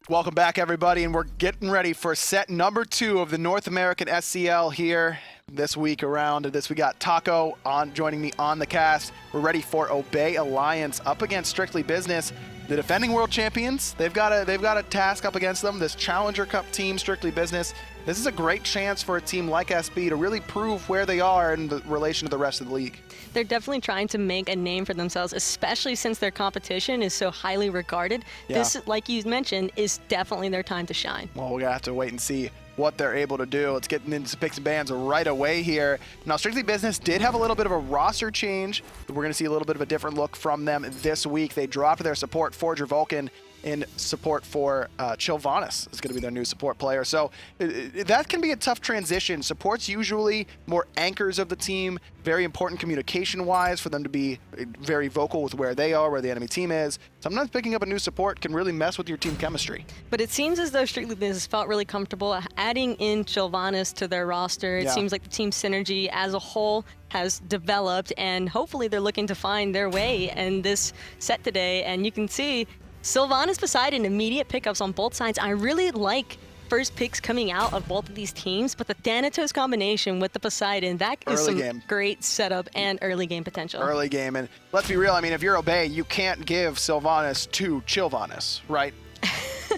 Welcome back, everybody, and we're getting ready for set number 2 of the North American SCL here this week around. We got Taco joining me on the cast. We're ready for Obey Alliance up against Strictly Business, the defending world champions. They've got a task up against them. This Challenger Cup team, Strictly Business. This is a great chance for a team like SB to really prove where they are in relation to the rest of the league. They're definitely trying to make a name for themselves, especially since their competition is so highly regarded. Yeah. This, like you mentioned, is definitely their time to shine. Well, we're going to have to wait and see what they're able to do. Let's get into picks and bans right away here. Now, Strictly Business did have a little bit of a roster change. We're going to see a little bit of a different look from them this week. They dropped their support, Forger Vulcan, in support for Chillvanus is going to be their new support player. So that can be a tough transition. Support's usually more anchors of the team, very important communication-wise for them to be very vocal with where they are, where the enemy team is. Sometimes picking up a new support can really mess with your team chemistry. But it seems as though Strictly Business felt really comfortable adding in Chillvanus to their roster. It seems like the team synergy as a whole has developed, and hopefully they're looking to find their way in this set today. And you can see Sylvanus, Poseidon, immediate pickups on both sides. I really like first picks coming out of both of these teams, but the Thanatos combination with the Poseidon, that is some great setup and early game potential. Early game, and let's be real, I mean, if you're Obey, you can't give Sylvanus to Chillvanus, right?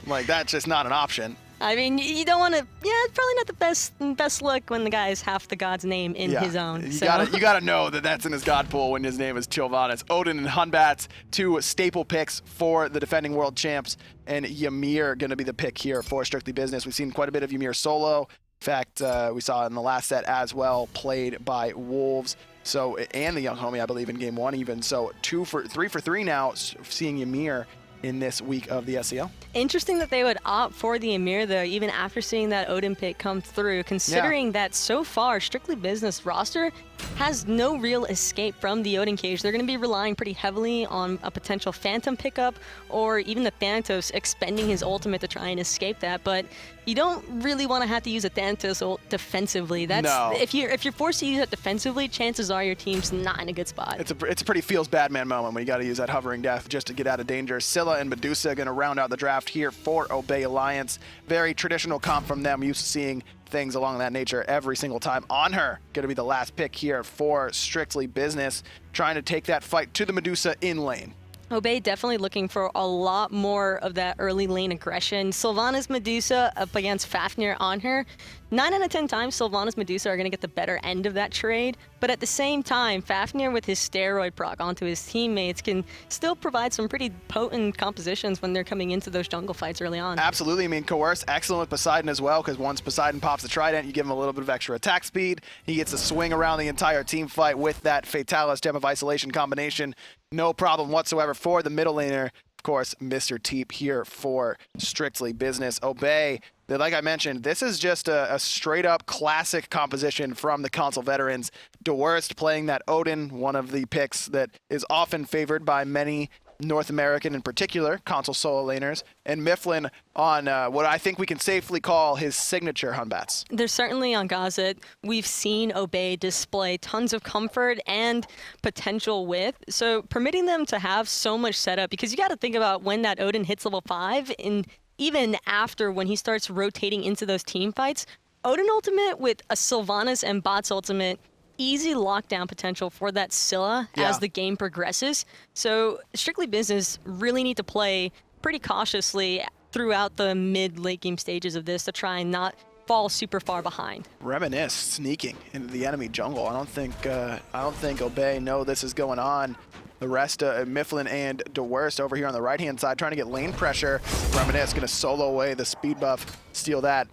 Like, that's just not an option. I mean, you don't want to. Yeah, it's probably not the best look when the guy is half the god's name in his own. You gotta know that that's in his god pool when his name is Chillvanus. Odin and Batz, 2 staple picks for the defending world champs, and Ymir going to be the pick here for Strictly Business. We've seen quite a bit of Ymir solo. In fact, we saw in the last set as well, played by Wolves. So, and the young homie, I believe, in game 1 even. So 3 for 3 now, seeing Ymir in this week of the SCL. Interesting that they would opt for the Ymir, though, even after seeing that Odin pick come through, considering that so far Strictly Business roster has no real escape from the Odin cage. They're going to be relying pretty heavily on a potential Phantom pickup, or even the Thanatos expending his ultimate to try and escape that, but you don't really want to have to use a Thanatos defensively. If you're forced to use it defensively, chances are your team's not in a good spot. It's a pretty feels bad man moment when you got to use that hovering death just to get out of danger. Scylla and Medusa are going to round out the draft here for Obey Alliance. Very traditional comp from them, used to seeing things along that nature every single time. Anhur going to be the last pick here for Strictly Business, trying to take that fight to the Medusa in lane. Obey definitely looking for a lot more of that early lane aggression. Sylvanus Medusa up against Fafnir Anhur. 9 out of 10 times, Sylvanus Medusa are going to get the better end of that trade. But at the same time, Fafnir with his steroid proc onto his teammates can still provide some pretty potent compositions when they're coming into those jungle fights early on. Absolutely. I mean, Coerce, excellent with Poseidon as well, because once Poseidon pops the trident, you give him a little bit of extra attack speed. He gets to swing around the entire team fight with that Fatalis Gem of Isolation combination. No problem whatsoever for the middle laner. Of course, Mr. Teep here for Strictly Business. Obey, like I mentioned, this is just a straight-up classic composition from the console veterans. Dwurst playing that Odin, one of the picks that is often favored by many North American, in particular, console solo laners, and Myflin on what I think we can safely call his signature Hunbats. They're certainly on Gazet. We've seen Obey display tons of comfort and potential with, so permitting them to have so much setup, because you got to think about when that Odin hits level 5, and even after when he starts rotating into those team fights, Odin ultimate with a Sylvanus and Batz ultimate, easy lockdown potential for that Scylla as the game progresses. So Strictly Business really need to play pretty cautiously throughout the mid-late game stages of this to try and not fall super far behind. Reminisst sneaking into the enemy jungle. I don't think Obey know this is going on. The rest, Myflin and Dwurst over here on the right-hand side trying to get lane pressure. Reminisst going to solo away the speed buff, steal that.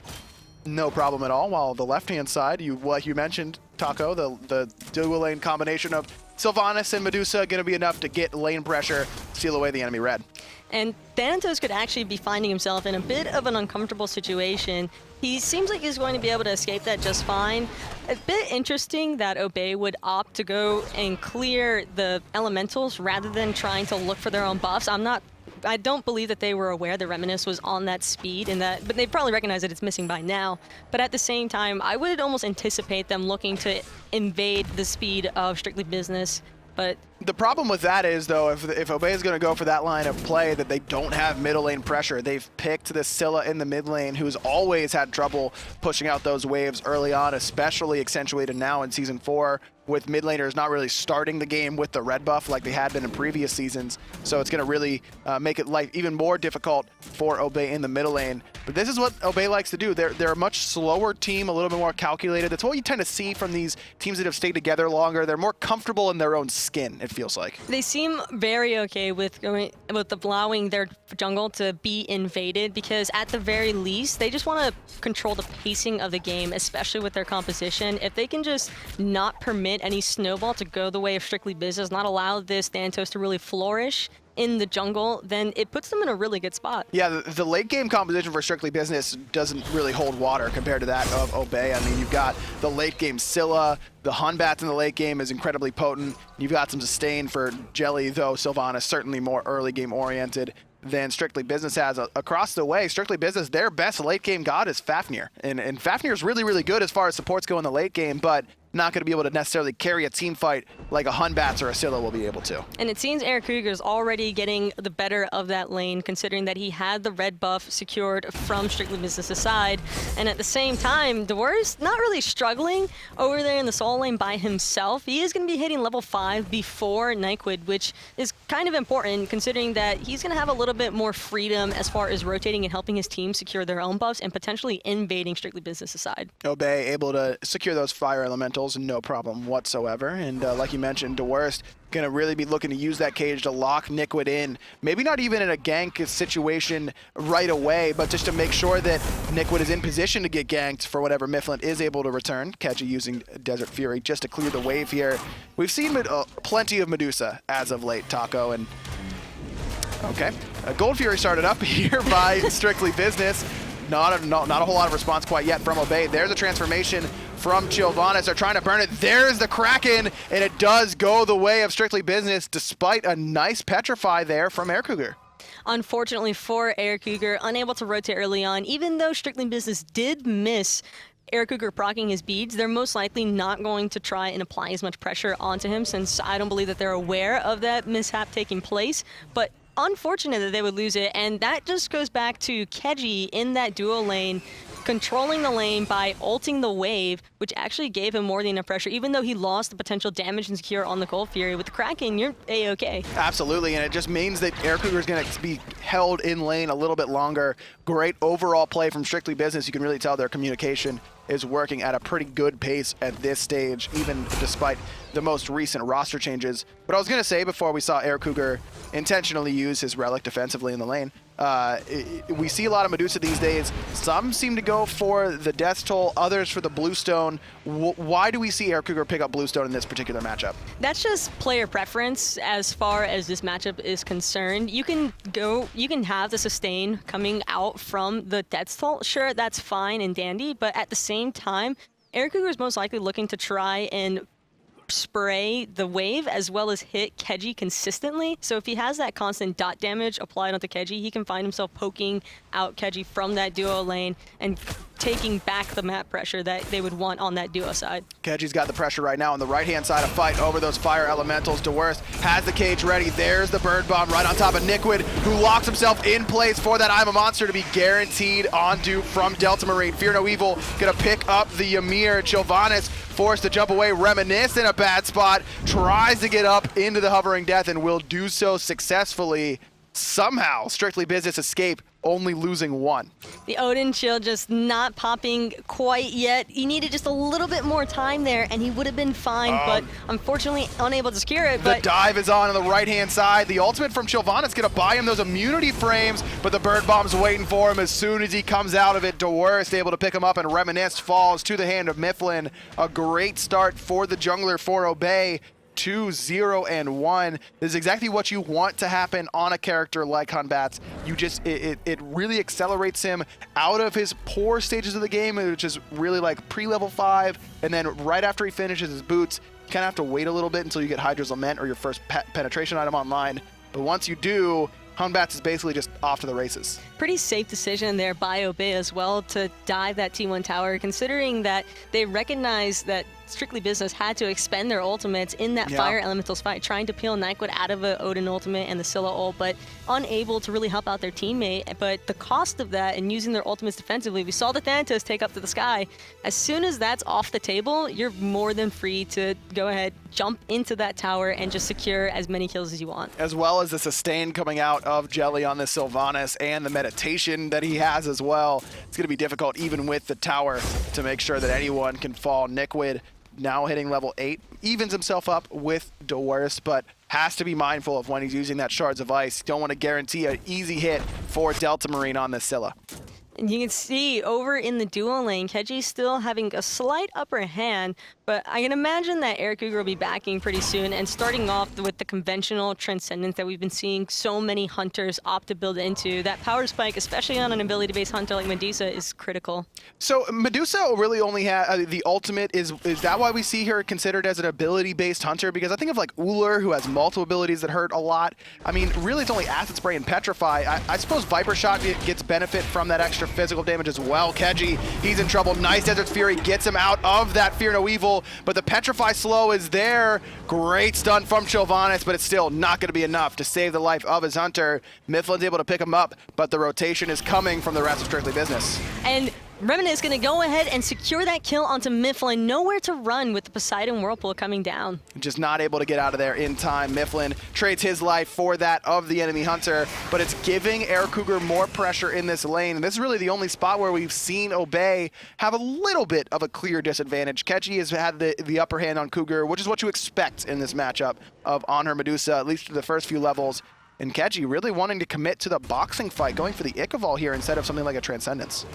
No problem at all. While the left-hand side, like you mentioned, Taco, the dual lane combination of Sylvanus and Medusa going to be enough to get lane pressure, steal away the enemy red. And Thanatos could actually be finding himself in a bit of an uncomfortable situation. He seems like he's going to be able to escape that just fine. A bit interesting that Obey would opt to go and clear the elementals rather than trying to look for their own buffs. I don't believe that they were aware that Reminisst was on that speed, but they probably recognize that it's missing by now. But at the same time, I would almost anticipate them looking to invade the speed of Strictly Business But the problem with that is, though, if Obey is going to go for that line of play, that they don't have middle lane pressure. They've picked the Scylla in the mid lane, who's always had trouble pushing out those waves early on, especially accentuated now in Season 4, with mid laners not really starting the game with the red buff like they had been in previous seasons. So it's going to really make it life even more difficult for Obey in the middle lane. But this is what Obey likes to do. They're a much slower team, a little bit more calculated. That's what you tend to see from these teams that have stayed together longer. They're more comfortable in their own skin, it feels like. they seem very okay with allowing their jungle to be invaded, because at the very least, they just want to control the pacing of the game, especially with their composition. If they can just not permit any snowball to go the way of strictly business, not allow this Thanatos to really flourish in the jungle, then it puts them in a really good spot. Yeah, the late game composition for Strictly Business doesn't really hold water compared to that of Obey. I mean, you've got the late game Scylla, the Batz in the late game is incredibly potent. You've got some sustain for Jelly, though Sylvanus certainly more early game oriented than Strictly Business has. Across the way, Strictly Business, their best late game god is Fafnir. And Fafnir is really, really good as far as supports go in the late game, but not going to be able to necessarily carry a team fight like a Batz or a Scylla will be able to. And it seems Eric Kruger's already getting the better of that lane, considering that he had the red buff secured from Strictly Business' side. And at the same time, Dwurst not really struggling over there in the solo lane by himself. He is going to be hitting level 5 before Nyquid, which is kind of important considering that he's going to have a little bit more freedom as far as rotating and helping his team secure their own buffs and potentially invading Strictly Business' side. Obey able to secure those fire elementals, no problem whatsoever. And like you mentioned, Dwurst going to really be looking to use that cage to lock Nyquid in. Maybe not even in a gank situation right away, but just to make sure that Nyquid is in position to get ganked for whatever Myflin is able to return. Keji using Desert Fury just to clear the wave here. We've seen plenty of Medusa as of late, Taco, and okay. Gold Fury started up here by Strictly Business. Not a whole lot of response quite yet from Obey. There's a transformation from Chillvanus. They're trying to burn it. There's the Kraken, and it does go the way of Strictly Business, despite a nice Petrify there from Eric Kruger. Unfortunately for Eric Kruger, unable to rotate early on, even though Strictly Business did miss Eric Kruger proccing his beads, they're most likely not going to try and apply as much pressure onto him, since I don't believe that they're aware of that mishap taking place. But unfortunate that they would lose it, and that just goes back to Keji in that duo lane, controlling the lane by ulting the wave, which actually gave him more than enough pressure, even though he lost the potential damage and secure on the Gold Fury. With the Kraken, you're A-okay. Absolutely, and it just means that Eric Kruger is going to be held in lane a little bit longer. Great overall play from Strictly Business. You can really tell their communication is working at a pretty good pace at this stage, even despite the most recent roster changes. But I was going to say, before we saw Eric Kruger intentionally use his relic defensively in the lane, we see a lot of Medusa these days. Some seem to go for the Death Toll, others for the Bluestone. Why do we see Eric Kruger pick up Bluestone in this particular matchup? That's just player preference as far as this matchup is concerned. You can have the sustain coming out from the Death Toll. Sure, that's fine and dandy, but at the same time, Eric Kruger is most likely looking to try and spray the wave as well as hit Keji consistently. So if he has that constant dot damage applied onto Keji, he can find himself poking out Keji from that duo lane and taking back the map pressure that they would want on that duo side. Keji's got the pressure right now on the right-hand side of fight over those fire elementals. Dwurst has the cage ready. There's the bird bomb right on top of Nyquid, who locks himself in place for that I'm a Monster to be guaranteed onto from Delta Marine. Fear no evil, gonna pick up the Ymir. Chillvanus forced to jump away. Reminisst in a bad spot, tries to get up into the hovering death and will do so successfully. Somehow, Strictly Business escape, only losing one. The Odin shield just not popping quite yet. He needed just a little bit more time there, and he would have been fine, but unfortunately unable to secure it. The dive is on the right-hand side. The ultimate from Chillvanus gonna buy him those immunity frames, but the bird bomb's waiting for him as soon as he comes out of it. Dwurst able to pick him up, and Reminisct falls to the hand of Myflin. A great start for the jungler for Obey. 2-0-1. This is exactly what you want to happen on a character like Batz. You just, it really accelerates him out of his poor stages of the game, which is really like pre-level 5, and then right after he finishes his boots, you kind of have to wait a little bit until you get Hydra's Lament or your first penetration item online. But once you do, Batz is basically just off to the races. Pretty safe decision there by Obey as well to dive that T1 tower, considering that they recognize that Strictly Business had to expend their ultimates in that Fire Elementals fight, trying to peel Nyquist out of an Odin ultimate and the Scylla ult, but unable to really help out their teammate. But the cost of that and using their ultimates defensively, we saw the Thanatos take up to the sky. As soon as that's off the table, you're more than free to go ahead, jump into that tower, and just secure as many kills as you want. As well as the sustain coming out of Jelly on this Sylvanus and the meditation that he has as well. It's going to be difficult even with the tower to make sure that anyone can fall. Nyquist now hitting level 8, evens himself up with Dwurst, but has to be mindful of when he's using that Shards of Ice. Don't want to guarantee an easy hit for Delta Marine on this Scylla. And you can see over in the duo lane, Keji still having a slight upper hand, but I can imagine that Eric Cougar will be backing pretty soon and starting off with the conventional Transcendence that we've been seeing so many hunters opt to build into. That power spike, especially on an ability-based hunter like Medusa, is critical. So Medusa really only has the ultimate. Is that why we see her considered as an ability-based hunter? Because I think of like Ullr, who has multiple abilities that hurt a lot. I mean, really it's only Acid Spray and Petrify. I suppose Viper Shot gets benefit from that extra physical damage as well. Keji, he's in trouble. Nice Desert's Fury gets him out of that Fear No Evil, but the Petrify slow is there. Great stun from Chillvanus, but it's still not going to be enough to save the life of his hunter. Myflin's able to pick him up, but the rotation is coming from the rest of Strictly Business. And Reminisst is going to go ahead and secure that kill onto Myflin. Nowhere to run with the Poseidon Whirlpool coming down. Just not able to get out of there in time. Myflin trades his life for that of the enemy hunter, but it's giving Eric Cougar more pressure in this lane. And this is really the only spot where we've seen Obey have a little bit of a clear disadvantage. Keji has had the upper hand on Cougar, which is what you expect in this matchup of Anhur Medusa, at least for the first few levels. And Keji really wanting to commit to the boxing fight, going for the Ichabod here instead of something like a Transcendence.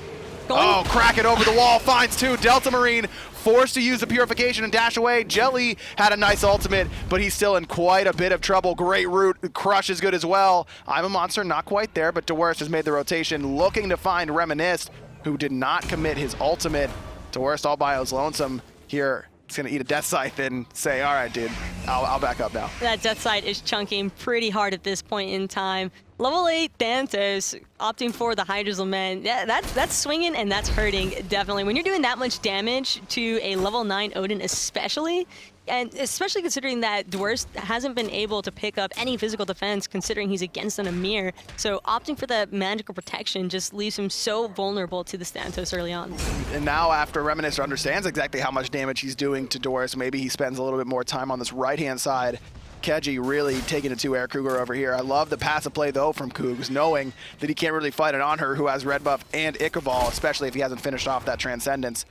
Oh, crack it over the wall, finds two. Delta Marine forced to use the Purification and dash away. Jelly had a nice ultimate, but he's still in quite a bit of trouble. Great root, Crush is good as well. I'm a Monster, not quite there, but Dwurst has made the rotation, looking to find Reminisst, who did not commit his ultimate. Dwurst all by his lonesome here. He's gonna eat a Death Scythe and say, all right, dude, I'll back up now. That Death Scythe is chunking pretty hard at this point in time. Level 8 Thanatos opting for the hi-rez Lament. Yeah, that's swinging and that's hurting, definitely. When you're doing that much damage to a level 9 Odin especially, and especially considering that Dwurst hasn't been able to pick up any physical defense considering he's against an Ymir, so opting for that magical protection just leaves him so vulnerable to the Thanatos early on. And now after Reminisst understands exactly how much damage he's doing to Dwurst, maybe he spends a little bit more time on this right-hand side. Keji really taking it to Eric Cougar over here. I love the passive play, though, from Cougs, knowing that he can't really fight it on her, who has red buff and Ichabod, especially if he hasn't finished off that Transcendence.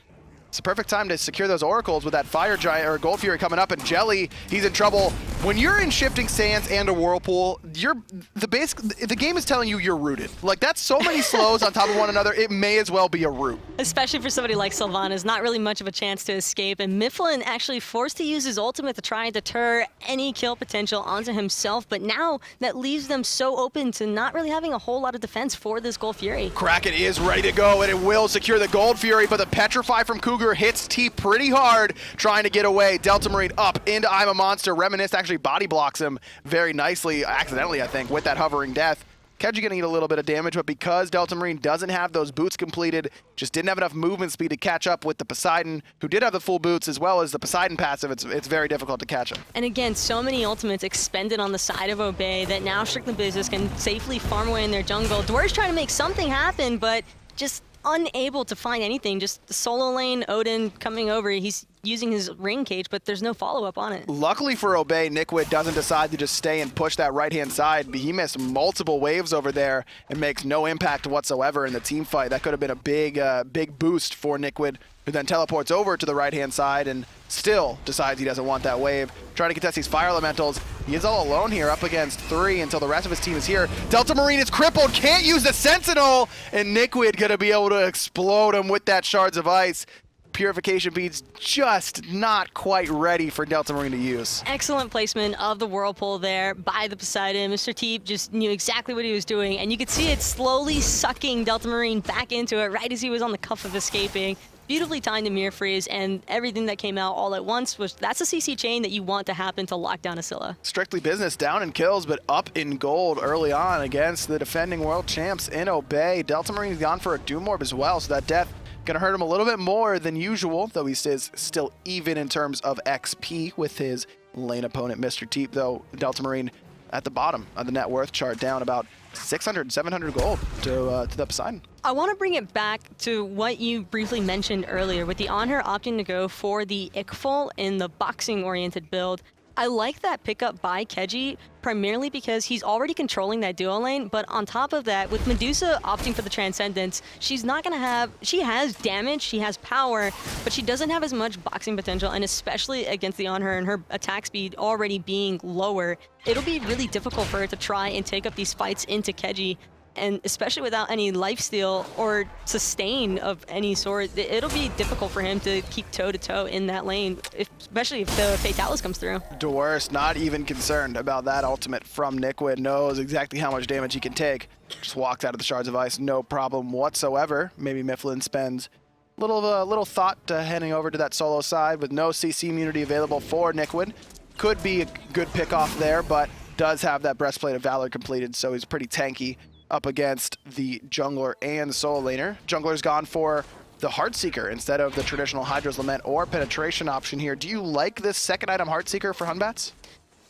It's a perfect time to secure those oracles with that Fire Giant or Gold Fury coming up, and Jelly, he's in trouble. When you're in Shifting Sands and a Whirlpool, the game is telling you you're rooted. Like, that's so many slows on top of one another, it may as well be a root. Especially for somebody like Sylvanus, not really much of a chance to escape, and Myflin actually forced to use his ultimate to try and deter any kill potential onto himself, but now that leaves them so open to not really having a whole lot of defense for this Gold Fury. Kraken is ready to go, and it will secure the Gold Fury, but the Petrify from Cougar hits Teep pretty hard, trying to get away. Delta Marine up into I'm a Monster. Reminisst actually body blocks him very nicely, accidentally, I think, with that hovering death. Keji gonna eat a little bit of damage, but because Delta Marine doesn't have those boots completed, just didn't have enough movement speed to catch up with the Poseidon, who did have the full boots, as well as the Poseidon passive, it's very difficult to catch him. And again, so many ultimates expended on the side of Obey that now Strictly Business can safely farm away in their jungle. Dwurst trying to make something happen, but just unable to find anything. Just the solo lane, Odin coming over. He's using his ring cage, but there's no follow-up on it. Luckily for Obey, Nyquist doesn't decide to just stay and push that right-hand side. He missed multiple waves over there and makes no impact whatsoever in the team fight. That could have been a big boost for Nyquist, who then teleports over to the right-hand side and still decides he doesn't want that wave. Trying to contest these Fire Elementals. He is all alone here up against 3 until the rest of his team is here. Delta Marine is crippled, can't use the Sentinel, and Nyquist gonna be able to explode him with that Shards of Ice. Purification beads just not quite ready for Delta Marine to use. Excellent placement of the Whirlpool there by the Poseidon. Mr. Teep just knew exactly what he was doing, and you could see it slowly sucking Delta Marine back into it right as he was on the cuff of escaping. Beautifully timed Ymir freeze, and everything that came out all at once was that's a CC chain that you want to happen to lock down a Scylla. Strictly Business down in kills, but up in gold early on against the defending world champs in Obey. Delta Marine's gone for a Doom Orb as well, so that death Gonna hurt him a little bit more than usual, though he is still even in terms of XP with his lane opponent, Mr. Teep, though Delta Marine at the bottom of the net worth chart, down about 600, 700 gold to the Poseidon. I want to bring it back to what you briefly mentioned earlier with the Anhur opting to go for the Ickfall in the boxing-oriented build. I like that pickup by Keji, primarily because he's already controlling that duo lane, but on top of that, with Medusa opting for the Transcendence, she's not going to have... She has damage, she has power, but she doesn't have as much boxing potential, and especially against the Anhur and her attack speed already being lower, it'll be really difficult for her to try and take up these fights into Keji. And especially without any lifesteal or sustain of any sort, it'll be difficult for him to keep toe-to-toe in that lane, especially if the Fatalis comes through. Dwurst not even concerned about that ultimate from Nikwid, knows exactly how much damage he can take. Just walks out of the Shards of Ice, no problem whatsoever. Maybe Myflin spends a little thought to heading over to that solo side with no CC immunity available for Nikwid. Could be a good pick off there, but does have that Breastplate of Valor completed, so he's pretty tanky up against the jungler and solo laner. Jungler's gone for the Heartseeker instead of the traditional Hydra's Lament or Penetration option here. Do you like this second item Heartseeker for Batz?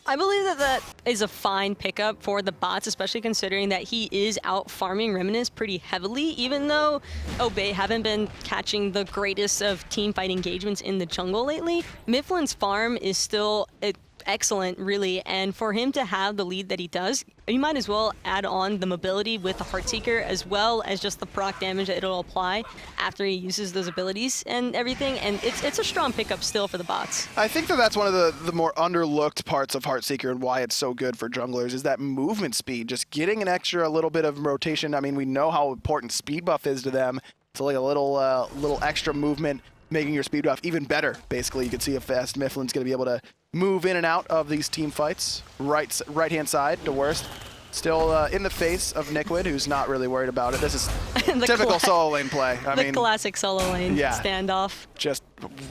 I believe that that is a fine pickup for the bots, especially considering that he is out farming Reminisst pretty heavily, even though Obey haven't been catching the greatest of team fight engagements in the jungle lately. Myflin's farm is still excellent, really, and for him to have the lead that he does, you might as well add on the mobility with the Heartseeker as well as just the proc damage that it'll apply after he uses those abilities and everything, and it's a strong pickup still for the bots. I think that that's one of the more underlooked parts of Heartseeker and why it's so good for junglers is that movement speed, just getting an extra little bit of rotation. I mean, we know how important speed buff is to them, so like a little extra movement making your speed buff even better. Basically, you can see how fast Myflin's going to be able to move in and out of these team fights. Right-hand side, Dwurst, still in the face of Nikwid, who's not really worried about it. This is typical solo lane play. I mean, classic solo lane standoff. Just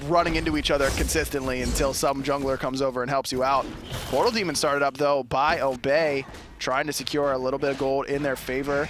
running into each other consistently until some jungler comes over and helps you out. Portal Demon started up, though, by Obey, trying to secure a little bit of gold in their favor.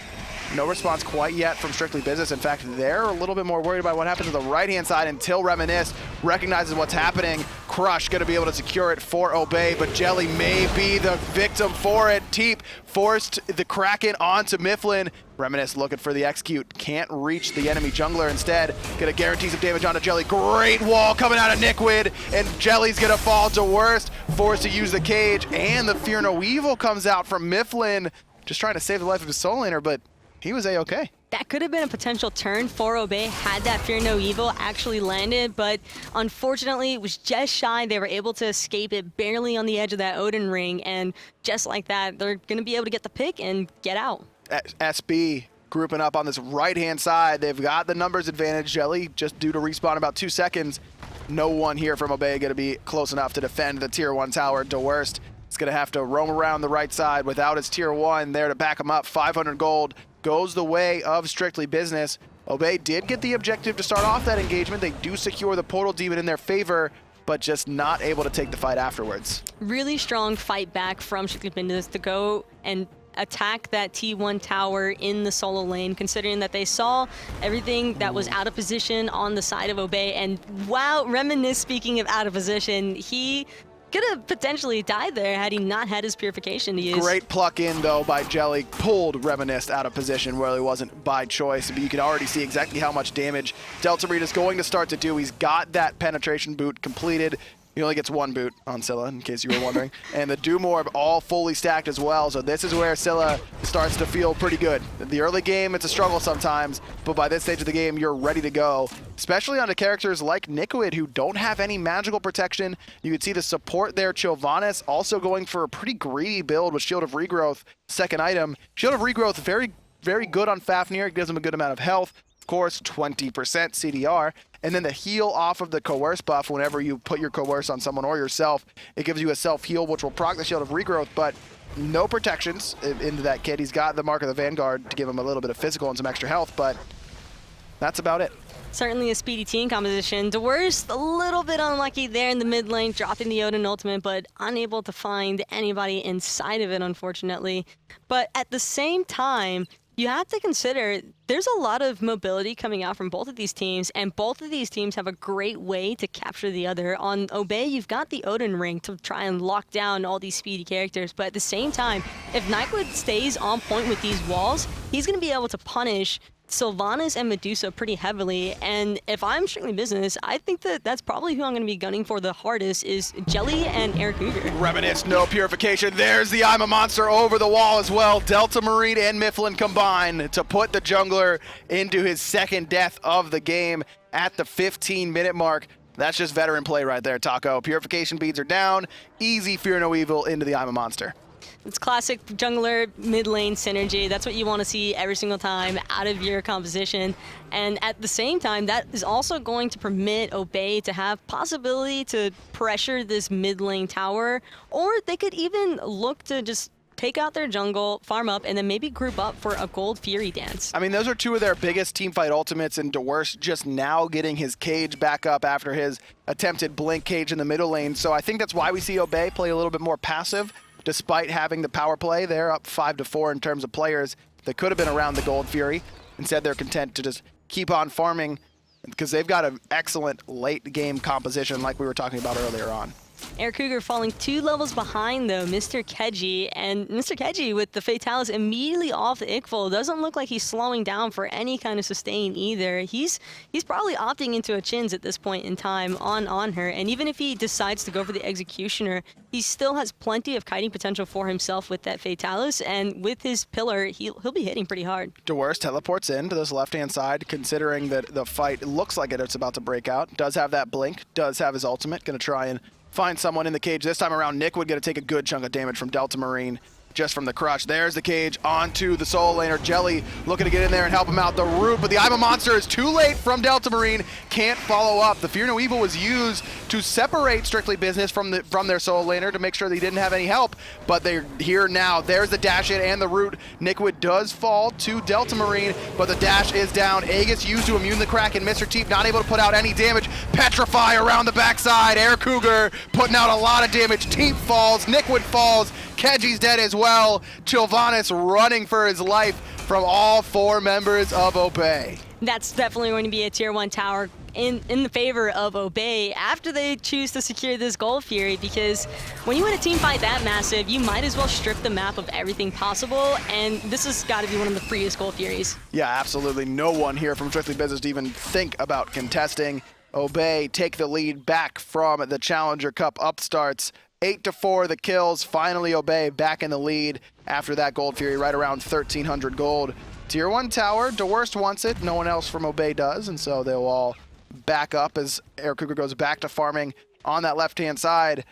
No response quite yet from Strictly Business. In fact, they're a little bit more worried about what happens to the right-hand side until Reminisst recognizes what's happening. Crush going to be able to secure it for Obey, but Jelly may be the victim for it. Teep forced the Kraken onto Myflin. Reminisst looking for the execute. Can't reach the enemy jungler. Instead, going to guarantee some damage onto Jelly. Great wall coming out of Nikwid, and Jelly's going to fall to Dwurst. Forced to use the cage, and the Fear No Evil comes out from Myflin. Just trying to save the life of his solo laner, but he was A-okay. That could have been a potential turn for Obey had that Fear No Evil actually landed, but unfortunately it was just shy. They were able to escape it barely on the edge of that Odin ring, and just like that, they're going to be able to get the pick and get out. SB grouping up on this right-hand side. They've got the numbers advantage. Jelly just due to respawn about 2 seconds. No one here from Obey going to be close enough to defend the tier 1 tower. Dwurst is going to have to roam around the right side without his tier 1 there to back him up. 500 gold goes the way of Strictly Business. Obey did get the objective to start off that engagement. They do secure the Portal Demon in their favor, but just not able to take the fight afterwards. Really strong fight back from Strictly Business to go and attack that T1 tower in the solo lane, considering that they saw everything that was out of position on the side of Obey. And wow, Reminisst, speaking of out of position, he could have potentially died there had he not had his purification to use. Great pluck in, though, by Jelly. Pulled Reminisst out of position where he wasn't by choice, but you can already see exactly how much damage Delta Marine is going to start to do. He's got that penetration boot completed. He only gets 1 boot on Scylla, in case you were wondering. And the Doom Orb all fully stacked as well, so this is where Scylla starts to feel pretty good. The early game, it's a struggle sometimes, but by this stage of the game, you're ready to go. Especially onto characters like Nikwid, who don't have any magical protection. You can see the support there. Chillvanus also going for a pretty greedy build with Shield of Regrowth, second item. Shield of Regrowth, very, very good on Fafnir. It gives him a good amount of health. Of course, 20% CDR. And then the heal off of the Coerce buff, whenever you put your Coerce on someone or yourself, it gives you a self-heal, which will proc the Shield of Regrowth, but no protections into that kid. He's got the Mark of the Vanguard to give him a little bit of physical and some extra health, but that's about it. Certainly a speedy team composition. Dwurst a little bit unlucky there in the mid lane, dropping the Odin ultimate, but unable to find anybody inside of it, unfortunately. But at the same time, You have to consider there's a lot of mobility coming out from both of these teams, and both of these teams have a great way to capture the other. On Obey, you've got the Odin ring to try and lock down all these speedy characters, but at the same time, if Nyquist stays on point with these walls, he's going to be able to punish Sylvanus and Medusa pretty heavily, and if I'm strictly business, I think that that's probably who I'm going to be gunning for the hardest is Jelly and Eric Cougar. Reminisct, no purification. There's the I'm a Monster over the wall as well. Delta Marine and Myflin combine to put the jungler into his second death of the game at the 15-minute mark. That's just veteran play right there, Taco. Purification beads are down. Easy Fear No Evil into the I'm a Monster. It's classic jungler mid lane synergy. That's what you want to see every single time out of your composition. And at the same time, that is also going to permit Obey to have possibility to pressure this mid lane tower, or they could even look to just take out their jungle, farm up, and then maybe group up for a Gold Fury dance. I mean, those are two of their biggest teamfight ultimates, and Dwurst just now getting his cage back up after his attempted blink cage in the middle lane. So I think that's why we see Obey play a little bit more passive, despite having the power play. They're up 5-4 in terms of players that could have been around the Gold Fury. Instead, they're content to just keep on farming because they've got an excellent late game composition like we were talking about earlier on. Eric Cougar falling 2 levels behind, though, Mr. Keji. And Mr. Keji, with the Fatalis immediately off the Ickful, doesn't look like he's slowing down for any kind of sustain either. He's probably opting into a Chins at this point in time on Anhur. And even if he decides to go for the Executioner, he still has plenty of kiting potential for himself with that Fatalis. And with his Pillar, he'll be hitting pretty hard. Dwurst teleports into this left-hand side, considering that the fight looks like it's about to break out. Does have that blink, does have his ultimate, going to try and find someone in the cage. This time around, Nick would get to take a good chunk of damage from Delta Marine just from the crush. There's the cage onto the soul laner. Jelly looking to get in there and help him out. The root, but the I'm a Monster is too late from Delta Marine. Can't follow up. The Fear No Evil was used to separate Strictly Business from their soul laner to make sure they didn't have any help, but they're here now. There's the dash in and the root. Nickwood does fall to Delta Marine, but the dash is down. Aegis used to immune the crack, and Mr. Teep not able to put out any damage. Petrify around the backside. Air Cougar putting out a lot of damage. Teep falls. Nickwood falls. Keji's dead as well. Chillvanus running for his life from all 4 members of Obey. That's definitely going to be a tier 1 tower in the favor of Obey after they choose to secure this Gold Fury, because when you win a team fight that massive, you might as well strip the map of everything possible, and this has got to be one of the freest Gold Furies. Yeah, absolutely. No one here from Strictly Business to even think about contesting. Obey take the lead back from the Challenger Cup upstarts. 8-4 the kills. Finally Obey back in the lead after that Gold Fury, right around 1,300 gold. Tier 1 tower, Dwurst wants it. No one else from Obey does, and so they'll all back up as Eric Cougar goes back to farming on that left-hand side.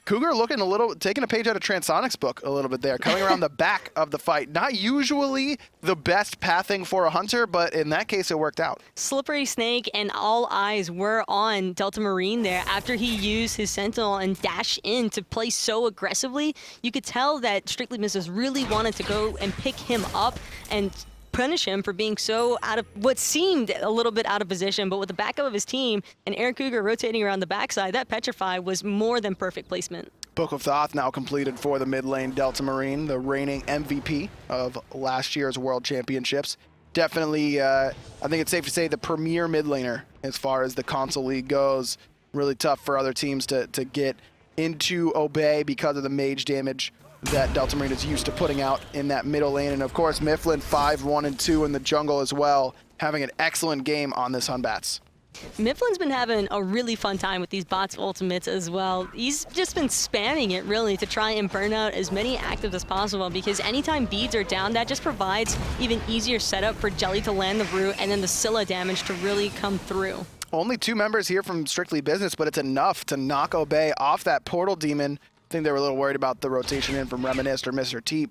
Cougar looking a little, taking a page out of Transonic's book a little bit there, coming around the back of the fight. Not usually the best pathing for a hunter, but in that case it worked out. Slippery Snake and all eyes were on Delta Marine there after he used his Sentinel and dash in to play so aggressively. You could tell that Strictly Business really wanted to go and pick him up and punish him for being so out of what seemed a little bit out of position, but with the backup of his team and Eric Cougar rotating around the backside, that Petrify was more than perfect placement. Book of Thoth now completed for the mid lane Delta Marine, the reigning MVP of last year's World Championships. Definitely, I think it's safe to say the premier mid laner as far as the console league goes. Really tough for other teams to get into Obey because of the mage damage that Delta Marine is used to putting out in that middle lane. And of course, Myflin 5-1-2 in the jungle as well, having an excellent game on this Batz. Myflin's been having a really fun time with these bots ultimates as well. He's just been spamming it really to try and burn out as many actives as possible, because anytime beads are down, that just provides even easier setup for Jelly to land the root and then the Scylla damage to really come through. Only 2 members here from Strictly Business, but it's enough to knock Obey off that portal demon. I think they were a little worried about the rotation in from Reminisst or Mr. Teep.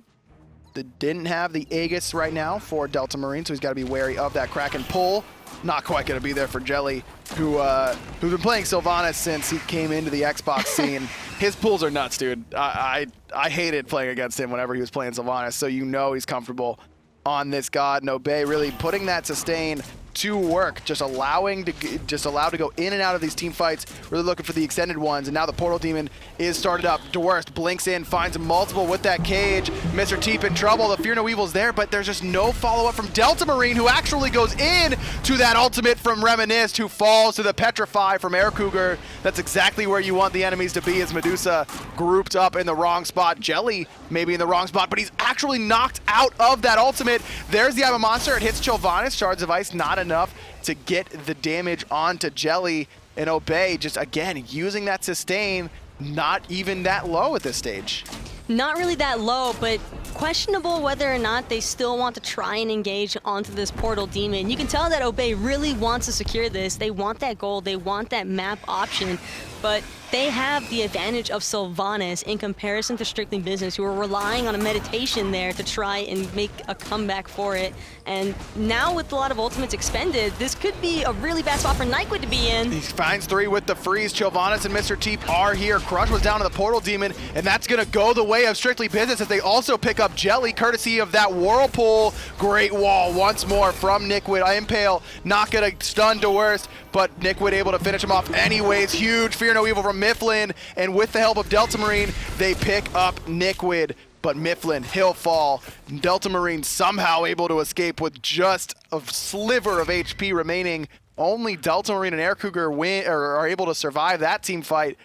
They didn't have the Aegis right now for Delta Marine, so he's got to be wary of that Kraken pull. Not quite going to be there for Jelly, who's been playing Sylvanus since he came into the Xbox scene. His pulls are nuts, dude. I hated playing against him whenever he was playing Sylvanus, so you know he's comfortable on this god. And Obey really putting that sustain to work, just allowed to go in and out of these team fights, really looking for the extended ones. And now the Portal Demon is started up. Dwurst blinks in, finds multiple with that cage. Mr. Teep in trouble. The Fear No Evil's there, but there's just no follow-up from Delta Marine, who actually goes in to that ultimate from Reminisst, who falls to the Petrify from Air Cougar. That's exactly where you want the enemies to be, as Medusa grouped up in the wrong spot. Jelly maybe in the wrong spot, but he's actually knocked out of that ultimate. There's the Eye of a Monster. It hits Chillvanus. Shards of Ice not enough to get the damage onto Jelly. And Obey just, again, using that sustain, not even that low at this stage. Not really that low, but questionable whether or not they still want to try and engage onto this Portal Demon. You can tell that Obey really wants to secure this. They want that gold, they want that map option, but they have the advantage of Sylvanus in comparison to Strictly Business, who are relying on a meditation there to try and make a comeback for it. And now with a lot of ultimates expended, this could be a really bad spot for Nyquid to be in. He finds 3 with the freeze. Chillvanus and Mr. Teep are here. Crush was down to the Portal Demon, and that's going to go the way of Strictly Business as they also pick up Jelly, courtesy of that Whirlpool. Great wall once more from Nyquid. Impale not going to stun Dwurst, but Nyquid able to finish him off anyways. Huge Fear No Evil from Myflin, and with the help of Delta Marine, they pick up Nyquid. But Myflin, he'll fall. Delta Marine somehow able to escape with just a sliver of HP remaining. Only Delta Marine and Air Cougar are able to survive that team fight.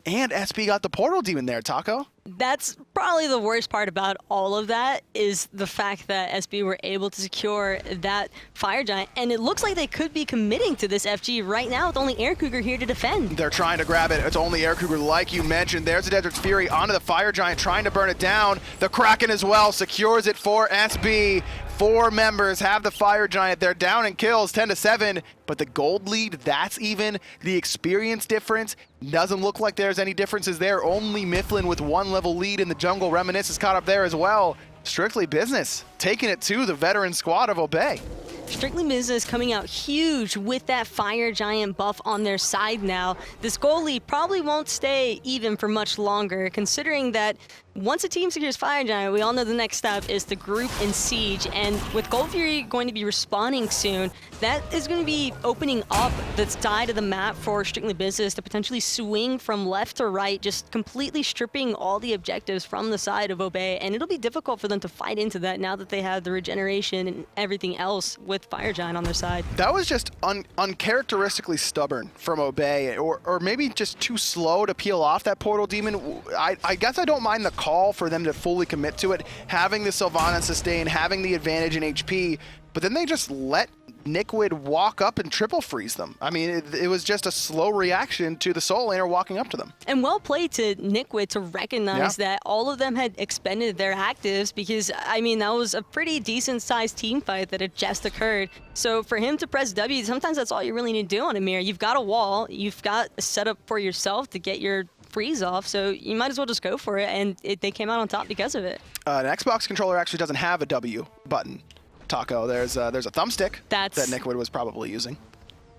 And SB got the Portal Demon there, Taco. That's probably the worst part about all of that, is the fact that SB were able to secure that Fire Giant, and it looks like they could be committing to this FG right now with only Air Cougar here to defend. They're trying to grab it. It's only Air Cougar, like you mentioned. There's the Desert's Fury onto the Fire Giant, trying to burn it down. The Kraken as well secures it for SB. 4 members have the Fire Giant. They're down in kills, 10-7, but the gold lead, that's even. The experience difference doesn't look like there's any differences there. Only Myflin with 1 level lead in the jungle. Reminisct is caught up there as well. Strictly Business taking it to the veteran squad of Obey. Strictly Business coming out huge with that Fire Giant buff on their side now. This goal lead probably won't stay even for much longer, considering that once a team secures Fire Giant, we all know the next step is to group and siege, and with Gold Fury going to be respawning soon, that is going to be opening up the side of the map for Strictly Business to potentially swing from left to right, just completely stripping all the objectives from the side of Obey, and it'll be difficult for them to fight into that now that they have the regeneration and everything else with Fire Giant on their side. That was just uncharacteristically stubborn from Obey, or maybe just too slow to peel off that Portal Demon. I guess I don't mind the call for them to fully commit to it, having the Sylvanus sustain, having the advantage in HP, but then they just let Nyquid walk up and triple freeze them. I mean, it was just a slow reaction to the Soul Laner walking up to them. And well played to Nyquid to recognize that all of them had expended their actives, because, I mean, that was a pretty decent-sized team fight that had just occurred. So for him to press W, sometimes that's all you really need to do on Ymir. You've got a wall, you've got a setup for yourself to get your freeze off, so you might as well just go for it, and they came out on top because of it. An Xbox controller actually doesn't have a W button, Taco. There's a thumbstick that Nyquid was probably using.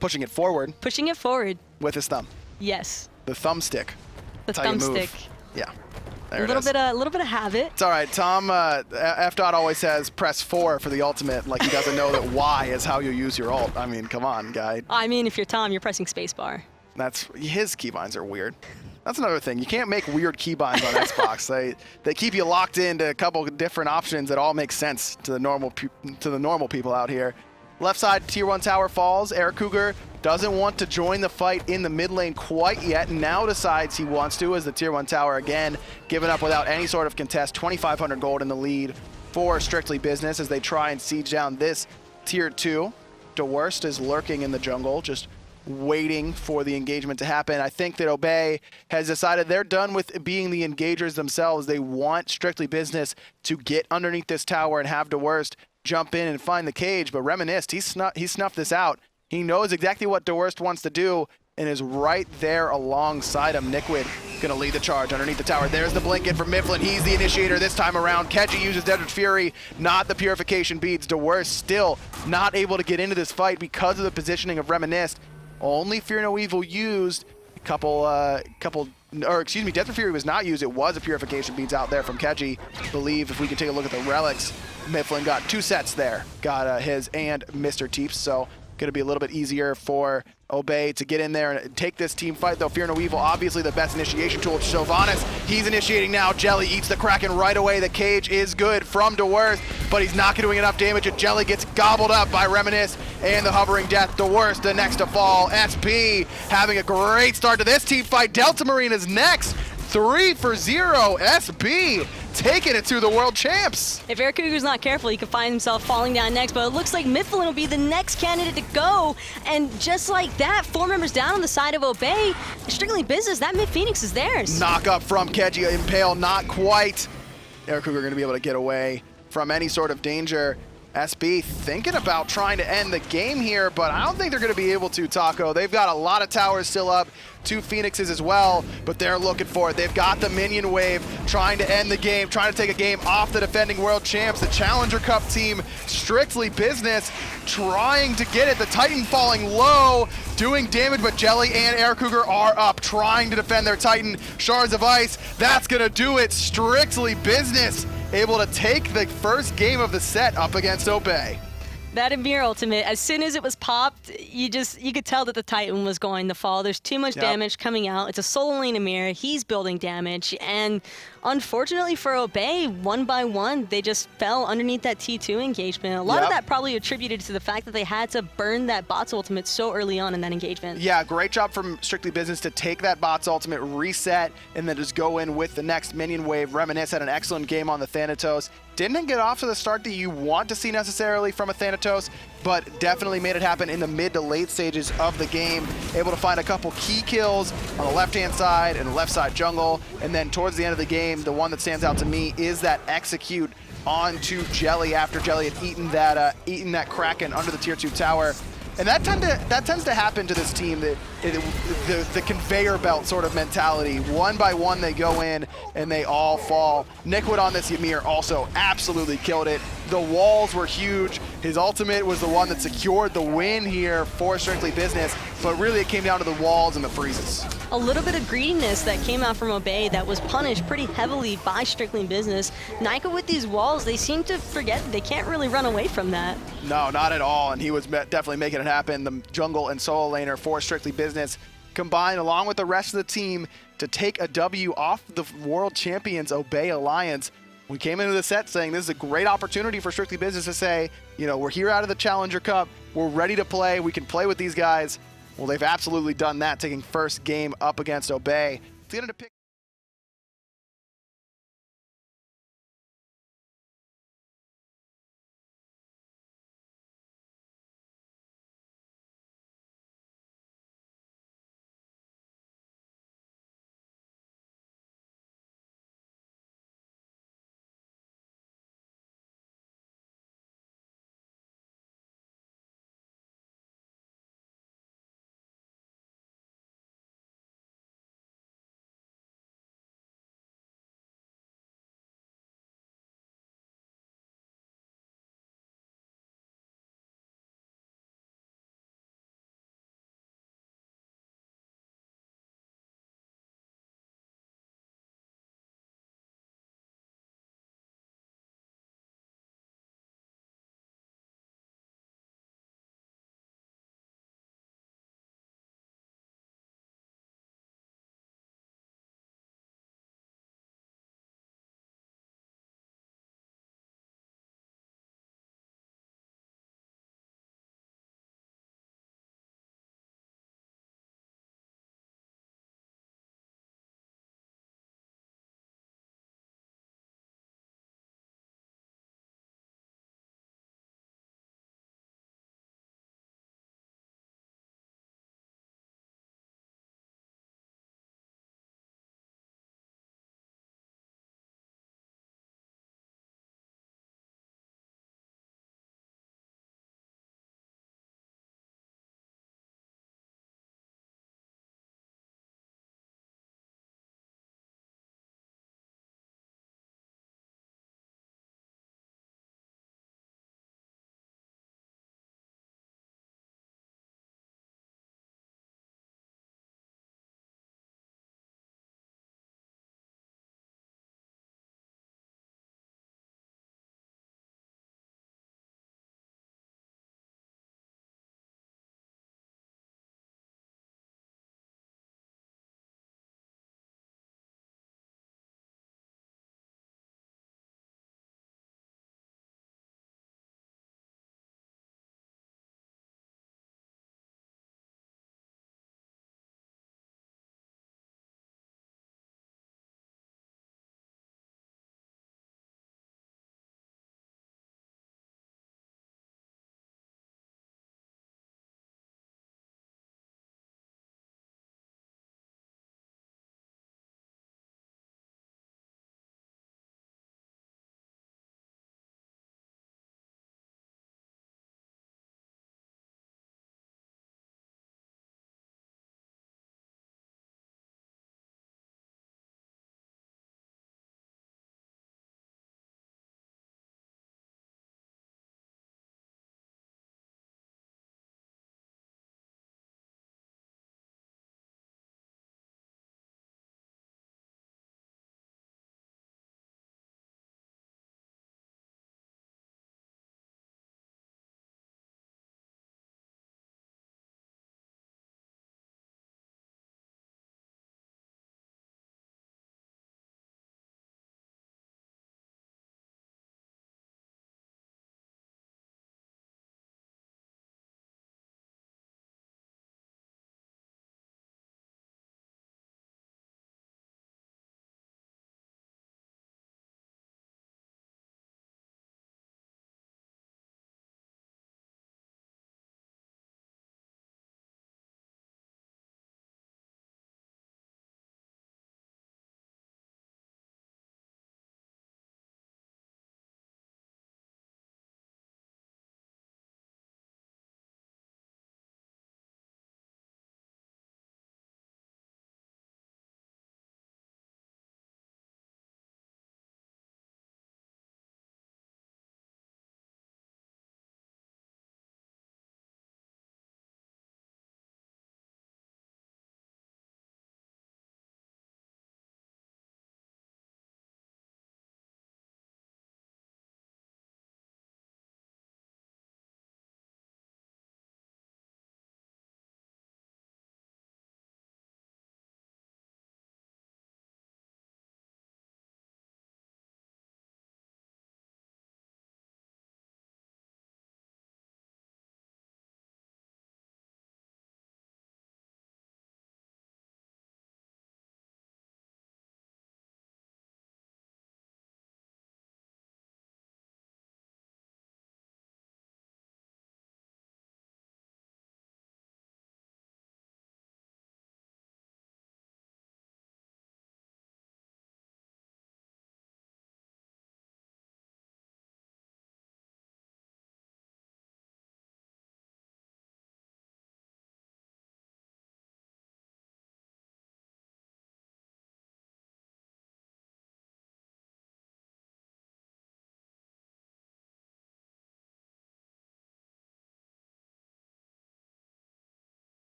Pushing it forward. Pushing it forward. With his thumb. Yes. The thumbstick. The thumbstick. Yeah. A little bit of habit. It's all right. Tom, F-Dot always says press 4 for the ultimate, like he doesn't know that Y is how you use your ult. I mean, come on, guy. I mean, if you're Tom, you're pressing spacebar. His keybinds are weird. That's another thing. You can't make weird keybinds on Xbox. They keep you locked into a couple of different options that all make sense to the normal people out here. Left side tier 1 tower falls. Air Cougar doesn't want to join the fight in the mid lane quite yet, and now decides he wants to, as the tier 1 tower again given up without any sort of contest. 2,500 gold in the lead for Strictly Business as they try and siege down this tier 2. Dwurst is lurking in the jungle, just waiting for the engagement to happen. I think that Obey has decided they're done with being the engagers themselves. They want Strictly Business to get underneath this tower and have Dwurst jump in and find the cage, but Reminisst, he snuffed this out. He knows exactly what Dwurst wants to do and is right there alongside him. Nyquid gonna lead the charge underneath the tower. There's the blink in from Myflin. He's the initiator this time around. Keji uses Desert Fury, not the Purification Beads. Dwurst still not able to get into this fight because of the positioning of Reminisst. Only Fear No Evil used. Desert Fury was not used. It was a Purification Beads out there from Keji. I believe if we can take a look at the relics, Myflin got 2 sets there. Got his and Mr. Teep's, so going to be a little bit easier for Obey to get in there and take this team fight, though. Fear No Evil, obviously the best initiation tool. Sylvanus, he's initiating now. Jelly eats the Kraken right away. The cage is good from Dwurst, but he's not doing enough damage, and Jelly gets gobbled up by Reminisst and the Hovering Death. Dwurst, the next to fall. SP having a great start to this team fight. Delta Marine is next. 3-0 SB taking it to the world champs. If Eric Cougar's not careful, he could find himself falling down next, but it looks like Myflin will be the next candidate to go. And just like that, 4 members down on the side of Obey. Strictly business, that Mid-Phoenix is theirs. Knock up from Keji, Impale, not quite. Eric Cougar going to be able to get away from any sort of danger. SB thinking about trying to end the game here, but I don't think they're going to be able to, Taco. They've got a lot of towers still up, 2 Phoenixes as well, but they're looking for it. They've got the minion wave, trying to end the game, trying to take a game off the defending world champs. The Challenger Cup team, strictly business, trying to get it. The Titan falling low, doing damage, but Jelly and Eric Cougar are up, trying to defend their Titan. Shards of Ice, that's going to do it. Strictly business, able to take the first game of the set up against Obey. That Ymir ultimate, as soon as it was popped, you could tell that the Titan was going to fall. There's too much damage coming out. It's a solo lane Ymir. He's building damage, and unfortunately for Obey, 1 by 1, they just fell underneath that T2 engagement. A lot of that probably attributed to the fact that they had to burn that Batz ultimate so early on in that engagement. Yeah, great job from Strictly Business to take that Batz ultimate, reset, and then just go in with the next minion wave. Reminisst had an excellent game on the Thanatos. Didn't get off to the start that you want to see necessarily from a Thanatos, but definitely made it happen in the mid to late stages of the game. Able to find a couple key kills on the left-hand side and the left side jungle. And then towards the end of the game, the one that stands out to me is that execute onto Jelly after Jelly had eaten that Kraken under the tier 2 tower. And that tends to happen to this team, the conveyor belt sort of mentality. 1 by 1 they go in and they all fall. Nickwood on this Ymir also absolutely killed it. The walls were huge. His ultimate was the one that secured the win here for Strictly Business, but really it came down to the walls and the freezes. A little bit of greediness that came out from Obey that was punished pretty heavily by Strictly Business. Nyka with these walls, they seem to forget that they can't really run away from that. No, not at all, and he was definitely making it happen. The jungle and solo laner for Strictly Business combined along with the rest of the team to take a W off the world champions Obey Alliance. We came into the set saying this is a great opportunity for Strictly Business to say, you know, we're here out of the Challenger Cup, we're ready to play, we can play with these guys. Well, they've absolutely done that, taking first game up against Obey. It's going to pick